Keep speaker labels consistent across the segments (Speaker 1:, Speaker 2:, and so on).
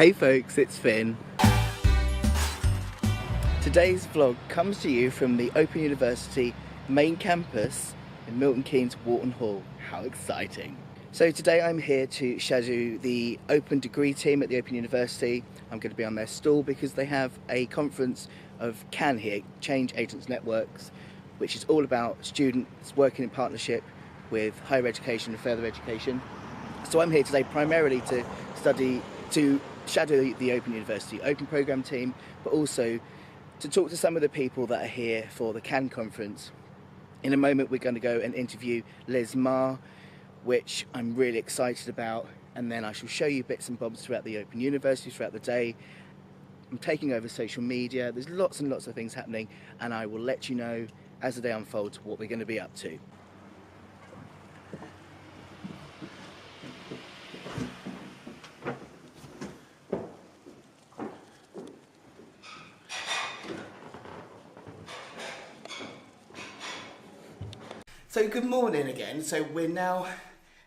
Speaker 1: Hey folks, it's Finn. Today's vlog comes to you from the Open University main campus in Milton Keynes, Wharton Hall. How exciting. So today I'm here to shadow the Open degree team at the Open University. I'm going to be on their stall because they have a conference of C.A.N here, Change Agents Networks, which is all about students working in partnership with higher education and further education. So I'm here today primarily to shadow the Open University Open Programme team, but also to talk to some of the people that are here for the C.A.N conference. In a moment we're going to go and interview Liz Marr, which I'm really excited about, and then I shall show you bits and bobs throughout the Open University throughout the day. I'm taking over social media, there's lots and lots of things happening, and I will let you know as the day unfolds what we're going to be up to. So good morning again. So we're now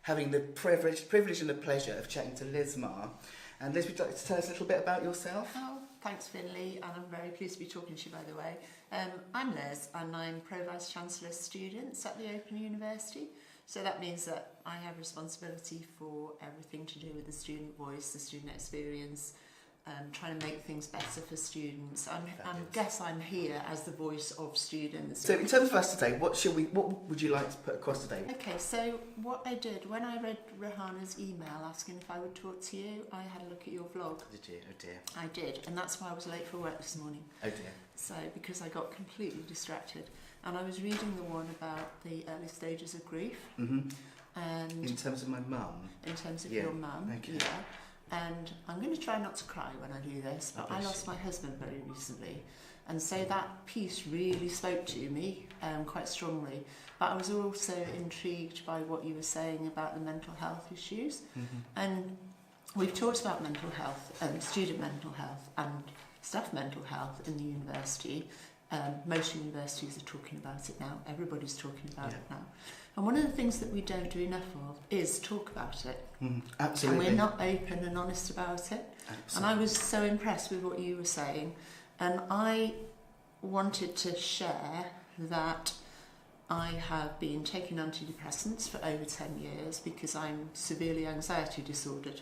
Speaker 1: having the privilege and the pleasure of chatting to Liz Marr. And Liz, would you like to tell us a little bit about yourself?
Speaker 2: Oh, thanks Finlay, and I'm very pleased to be talking to you, by the way. I'm Liz, and I'm Pro-Vice Chancellor Students at the Open University. So that means that I have responsibility for everything to do with the student voice, the student experience, trying to make things better for students. I guess I'm here as the voice of students.
Speaker 1: So in terms of us today, what would you like to put across today?
Speaker 2: Okay, so what I did, when I read Rehana's email asking if I would talk to you, I had a look at your vlog.
Speaker 1: Did you? Oh dear.
Speaker 2: I did, and that's why I was late for work this morning.
Speaker 1: Oh dear.
Speaker 2: So, because I got completely distracted. And I was reading the one about the early stages of grief.
Speaker 1: Mm-hmm.
Speaker 2: And
Speaker 1: in terms of my mum?
Speaker 2: In terms of
Speaker 1: yeah.
Speaker 2: your mum,
Speaker 1: okay.
Speaker 2: yeah. And I'm going to try not to cry when I do this, but I lost my husband very recently. And so that piece really spoke to me quite strongly. But I was also intrigued by what you were saying about the mental health issues. Mm-hmm. And we've talked about mental health, student mental health and staff mental health in the university. Most universities are talking about it now. Everybody's talking about it now. And one of the things that we don't do enough of is talk about it.
Speaker 1: Absolutely.
Speaker 2: And we're not open and honest about it. Absolutely. And I was so impressed with what you were saying. And I wanted to share that I have been taking antidepressants for over 10 years because I'm severely anxiety disordered,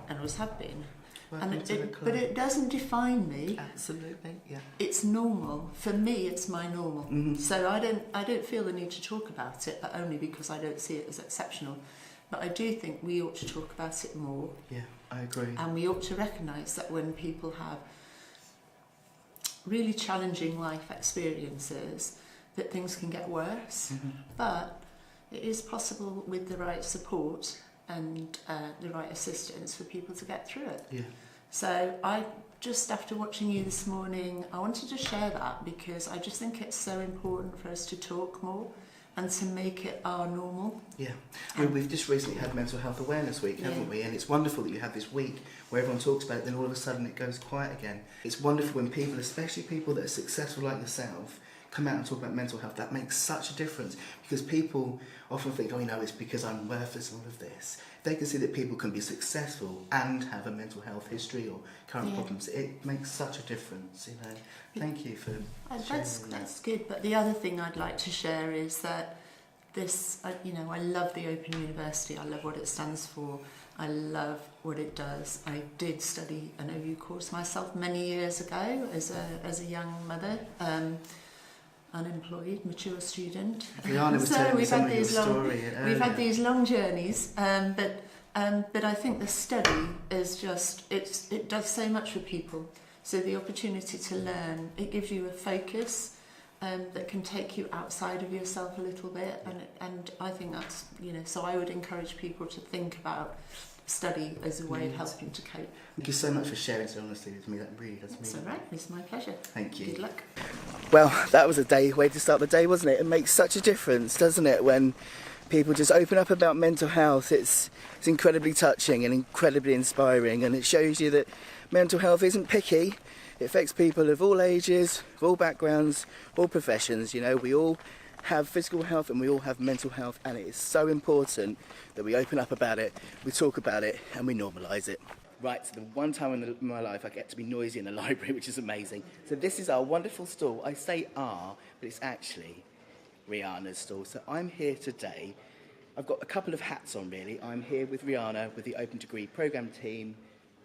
Speaker 2: and always have been. But it doesn't define me.
Speaker 1: Absolutely, yeah.
Speaker 2: It's normal. For me, it's my normal. Mm-hmm. So I don't feel the need to talk about it, but only because I don't see it as exceptional. But I do think we ought to talk about it more.
Speaker 1: Yeah, I agree.
Speaker 2: And we ought to recognise that when people have really challenging life experiences, that things can get worse. Mm-hmm. But it is possible with the right support and the right assistance for people to get through it.
Speaker 1: Yeah.
Speaker 2: So I just, after watching you this morning, I wanted to share that because I just think it's so important for us to talk more and to make it our normal.
Speaker 1: Yeah. We've just recently had Mental Health Awareness Week, haven't we? And it's wonderful that you have this week where everyone talks about it, then all of a sudden it goes quiet again. It's wonderful when people, especially people that are successful like yourself, come out and talk about mental health. That makes such a difference because people often think, oh, it's because I'm worthless and all of this. If they can see that people can be successful and have a mental health history or current problems, it makes such a difference, Thank you for sharing that.
Speaker 2: That's good, but the other thing I'd like to share is that this, I love the Open University. I love what it stands for. I love what it does. I did study an OU course myself many years ago as a young mother. Unemployed, mature student.
Speaker 1: Rehana was telling me some of your story earlier.
Speaker 2: We've had these long journeys, but I think the study is just, it does so much for people. So the opportunity to learn, it gives you a focus that can take you outside of yourself a little bit, and I think that's, so I would encourage people to think about study as a way of helping to cope.
Speaker 1: Thank you so much for sharing so honestly with me. That really does mean.
Speaker 2: It's all right. It's my pleasure.
Speaker 1: Thank you.
Speaker 2: Good luck.
Speaker 1: Well, that was a way to start the day, wasn't it? It makes such a difference, doesn't it, when people just open up about mental health. It's incredibly touching and incredibly inspiring, and it shows you that mental health isn't picky. It affects people of all ages, of all backgrounds, all professions. We all have physical health and we all have mental health, and it is so important that we open up about it, we talk about it, and we normalise it. Right, so the one time in my life I get to be noisy in a library, which is amazing. So this is our wonderful stall. I say our, but it's actually Rehana's stall. So I'm here today. I've got a couple of hats on, really. I'm here with Rehana, with the Open Degree Programme team,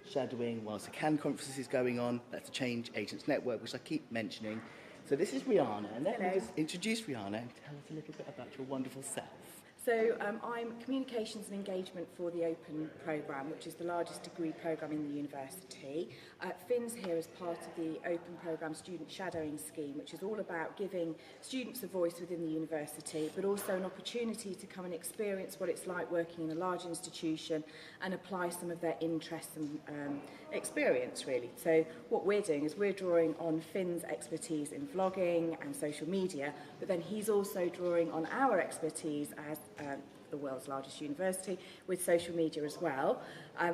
Speaker 1: shadowing whilst the C.A.N conference is going on. That's the Change Agents Network, which I keep mentioning. So this is Rehana, and let me just introduce Rehana and tell us a little bit about your wonderful self.
Speaker 3: So I'm Communications and Engagement for the Open Programme, which is the largest degree programme in the university. Finn's here as part of the Open Programme Student Shadowing Scheme, which is all about giving students a voice within the university, but also an opportunity to come and experience what it's like working in a large institution and apply some of their interests and experience, really. So what we're doing is we're drawing on Finn's expertise in vlogging and social media, but then he's also drawing on our expertise as the world's largest university with social media as well,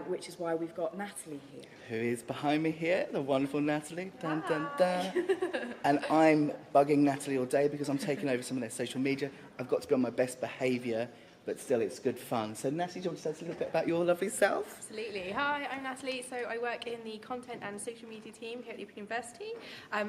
Speaker 3: which is why we've got Natalie here.
Speaker 1: Who is behind me here, the wonderful Natalie. Dun, dun, dun. And I'm bugging Natalie all day because I'm taking over some of their social media. I've got to be on my best behaviour, but still it's good fun. So Natalie, do you want to tell us a little bit about your lovely self?
Speaker 4: Absolutely. Hi, I'm Natalie. So I work in the content and social media team here at the Open University.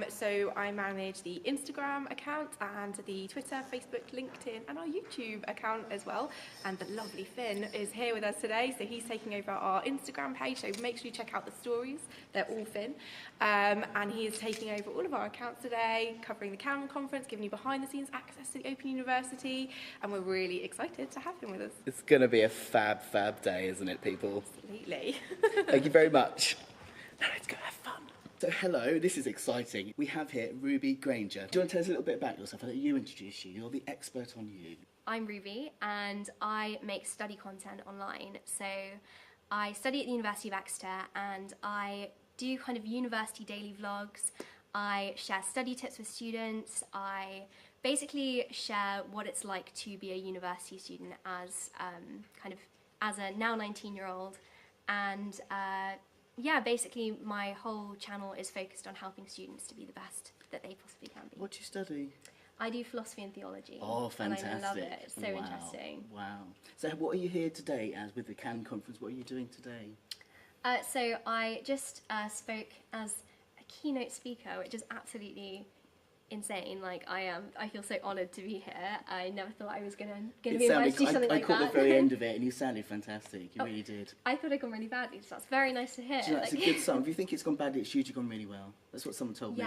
Speaker 4: So I manage the Instagram account and the Twitter, Facebook, LinkedIn and our YouTube account as well. And the lovely Finn is here with us today. So he's taking over our Instagram page. So make sure you check out the stories. They're all Finn. And he is taking over all of our accounts today, covering the C.A.N conference, giving you behind the scenes access to the Open University. And we're really excited to have him with us.
Speaker 1: It's going to be a fab day, isn't it, people?
Speaker 4: Absolutely.
Speaker 1: Thank you very much. Now let's go have fun. So hello, this is exciting. We have here Ruby Granger. Do you want to tell us a little bit about yourself? I'll let you introduce you. You're the expert on you.
Speaker 5: I'm Ruby and I make study content online. So I study at the University of Exeter and I do kind of university daily vlogs. I share study tips with students. I basically share what it's like to be a university student as as a now 19-year-old. And yeah, basically my whole channel is focused on helping students to be the best that they possibly can be.
Speaker 1: What do you study?
Speaker 5: I do philosophy and theology.
Speaker 1: Oh, fantastic.
Speaker 5: And I love it. It's so
Speaker 1: wow.
Speaker 5: interesting.
Speaker 1: Wow. So what are you here today as with the C.A.N conference? What are you doing today?
Speaker 5: So I just spoke as a keynote speaker, which is absolutely insane. Like I feel so honoured to be here. I never thought I was gonna be invited to do something like that.
Speaker 1: I caught the very end of it, and you sounded fantastic. You really did.
Speaker 5: I thought I'd gone really badly, so that's very nice to hear.
Speaker 1: Do you know, it's a good sign. If you think it's gone badly, it's usually gone really well. That's what someone told me.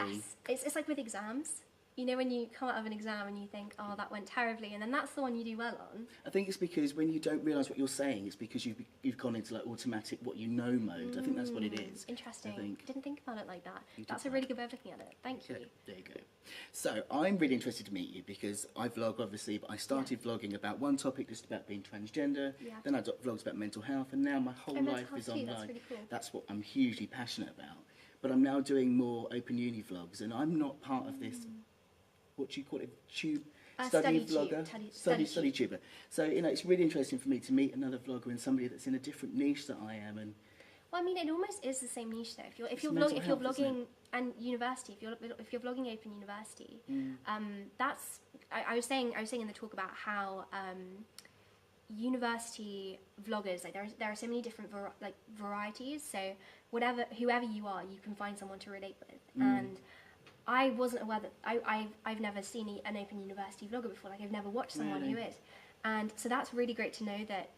Speaker 5: Yes, it's like with exams. You know, when you come out of an exam and you think, oh, that went terribly, and then that's the one you do well on.
Speaker 1: I think it's because when you don't realise what you're saying, it's because you've gone into like automatic what you know mode. I think that's what it is.
Speaker 5: Interesting.
Speaker 1: I think.
Speaker 5: Didn't think about it like that. That's a really good way of looking at it. Thank you.
Speaker 1: There you go. So I'm really interested to meet you because I vlog obviously, but I started vlogging about one topic, just about being transgender.
Speaker 5: Yeah.
Speaker 1: Then I got vlogs about mental health, and now my whole life is online.
Speaker 5: That's really cool.
Speaker 1: That's what I'm hugely passionate about. But I'm now doing more open uni vlogs, and I'm not part of this. What do you call it? Study vlogger? Study tuber. So, you know, it's really interesting for me to meet another vlogger and somebody that's in a different niche that I am. And
Speaker 5: well, I mean, it almost is the same niche though. If you're vlogging and university, if you're vlogging open university, that's I was saying in the talk about how university vloggers, like there are so many different varieties. So whoever you are, you can find someone to relate with. And I wasn't aware that I've never seen an open university vlogger before. Like I've never watched someone who is, and so that's really great to know that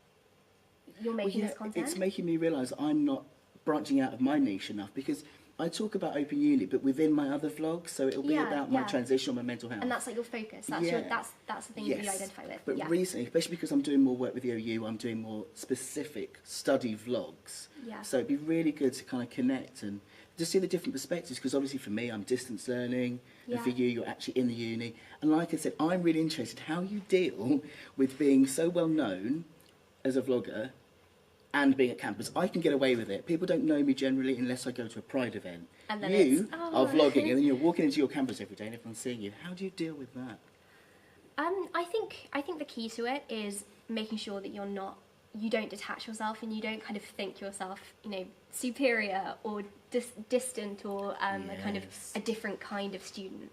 Speaker 5: you're making this content.
Speaker 1: It's making me realise I'm not branching out of my niche enough because I talk about open uni, but within my other vlogs, so it'll be about my transition, my mental health,
Speaker 5: and that's like your focus. That's that's the thing that you identify with.
Speaker 1: But recently, especially because I'm doing more work with the OU, I'm doing more specific study vlogs.
Speaker 5: Yeah.
Speaker 1: So it'd be really good to kind of connect and just see the different perspectives, because obviously for me I'm distance learning, and for you you're actually in the uni, and like I said, I'm really interested how you deal with being so well known as a vlogger and being at campus. I can get away with it. People don't know me generally unless I go to a Pride event.
Speaker 5: And then
Speaker 1: you are vlogging and then you're walking into your campus every day and everyone's seeing you. How do you deal with that?
Speaker 5: I think the key to it is making sure that you don't detach yourself and you don't kind of think yourself, you know, superior or distant or a kind of a different kind of student.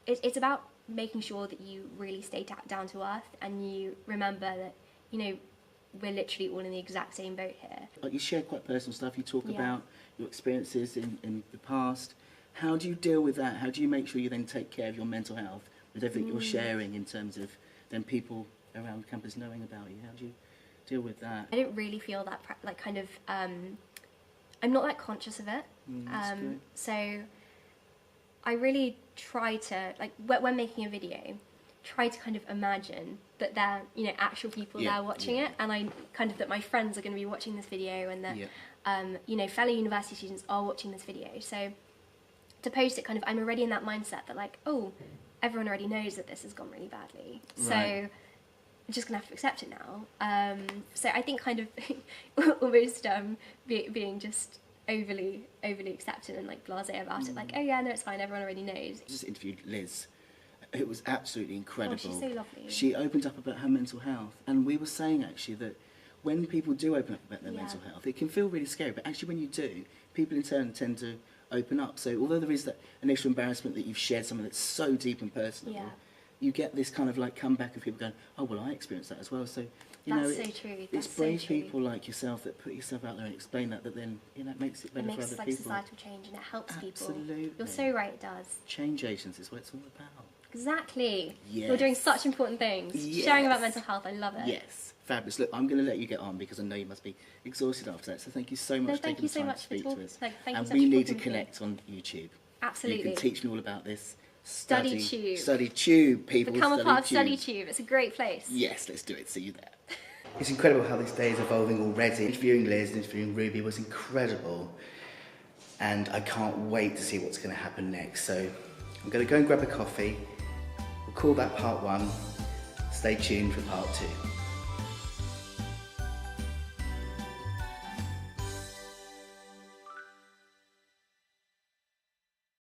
Speaker 5: It's about making sure that you really stay down to earth and you remember that, you know, we're literally all in the exact same boat here.
Speaker 1: Like, you share quite personal stuff. You talk
Speaker 5: Yeah.
Speaker 1: about your experiences in the past. How do you deal with that? How do you make sure you then take care of your mental health with everything you're sharing in terms of then people around campus knowing about you? How do you deal with that?
Speaker 5: I don't really feel that I'm not that conscious of it.
Speaker 1: That's good.
Speaker 5: So I really try to, like, when making a video, try to kind of imagine that there, you know, actual people there watching it, and I kind of that my friends are going to be watching this video, and that you know, fellow university students are watching this video. So to post it, kind of, I'm already in that mindset that, like, oh, everyone already knows that this has gone really badly, so I'm just gonna have to accept it now. So I think kind of almost being just overly accepted and like blasé about it, like, oh yeah, no, it's fine, everyone already knows.
Speaker 1: I just interviewed Liz. It was absolutely incredible.
Speaker 5: Oh, she's so lovely.
Speaker 1: She opened up about her mental health, and we were saying actually that when people do open up about their mental health, it can feel really scary, but actually when you do, people in turn tend to open up. So although there is that initial embarrassment that you've shared something that's so deep and personal, you get this kind of like comeback of people going, oh well, I experienced that as well. So you know,
Speaker 5: so true.
Speaker 1: It's brave people like yourself that put yourself out there and explain that then, you know, it makes it better for other people.
Speaker 5: It makes like societal change, and it helps people.
Speaker 1: Absolutely.
Speaker 5: You're so right, it does.
Speaker 1: Change agents is what it's all about.
Speaker 5: Exactly.
Speaker 1: Yes.
Speaker 5: You're doing such important things.
Speaker 1: Yes.
Speaker 5: Sharing about mental health, I love it.
Speaker 1: Yes. Fabulous. Look, I'm going to let you get on because I know you must be exhausted after that. So thank you so much for taking the time to speak to us. And we need to connect on YouTube.
Speaker 5: Absolutely.
Speaker 1: You can teach me all about this.
Speaker 5: StudyTube.
Speaker 1: StudyTube, people.
Speaker 5: Become a part of StudyTube. It's a great place.
Speaker 1: Yes, let's do it. See you there. It's incredible how this day is evolving already. Interviewing Liz and interviewing Ruby was incredible. And I can't wait to see what's going to happen next. So I'm going to go and grab a coffee. We'll call that part 1. Stay tuned for part 2.